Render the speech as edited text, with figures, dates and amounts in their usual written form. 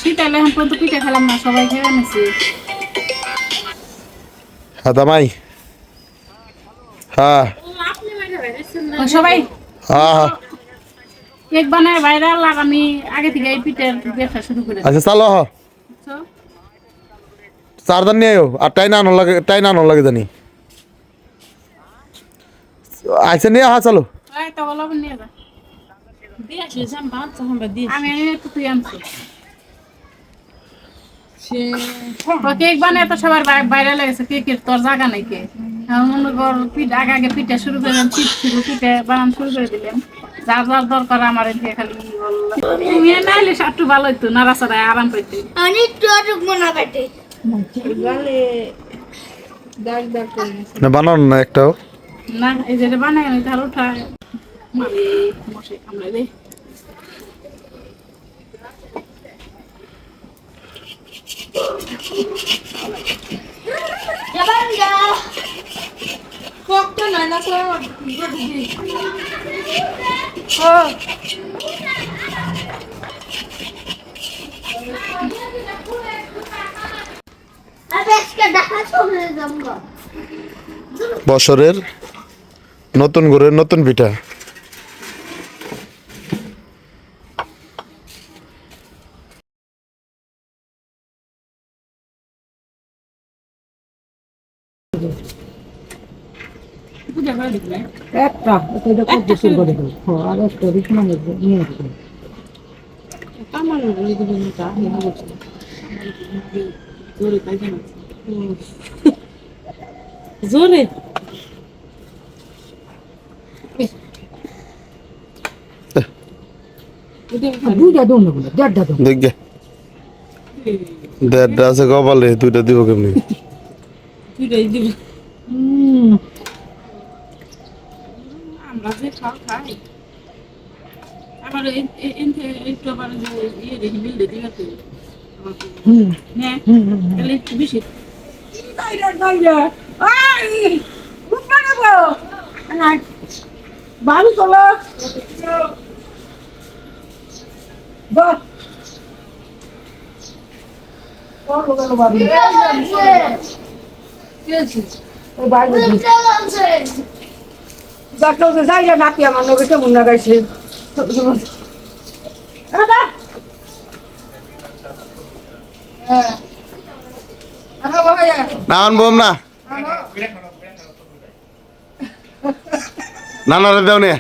শীতালে এখন পর্যন্ত পিঠা খেলাম না, সবাই খেয়ে নিছি। হ্যাঁ দামাই, হ্যাঁ সবাই হ্যাঁ কেক বানায় ভাইরাল, আর আমি আগে থেকে এই পিঠের ব্যবসা শুরু করে আচ্ছা চালো হ দিচ্ছি। চারদান নিয়ে আয়ো আর টাই না আনো লাগে জানি আইসে নিয়ে হ্যাঁ চলো আমি একটু তুই আনছি কেক বানায় তো সবার বাইরে লেগেছে, কেকের তোর জায়গা নাই কে মনে কর পিঠা আগে পিঠা শুরু করলেন, পিঠে বানান শুরু করে দিলেন। যার যার দরকার আমার এদিকে খালি তুমি নাইলে একটু ভালো হইতো, নাড়াচাড়ায় আরাম পাইতে। না বানানো না একটাও না এই যে বানাই আমি তাহলে উঠায় মশাই কামড়াই রে। বছরের নতুন ঘরের নতুন পিঠা একটা এটা খুব বেশি করে দেবো আর একটা রিকমা নিয়ে দেবো জোরে দুইটা দম নেবো দেড়টা দম দেখ গে দেড়টা আছে কপালে দুইটা দিব কেমনি আমরা যে খাই আবার একটু আবার ইয়ে দেখি মিললে দিবে তো হ্যাঁ তাহলে একটু বেশি বাড়ি চলো যাই নাকি আমার নবী কেমন লাগাইছে না আনবো না না না দেও নে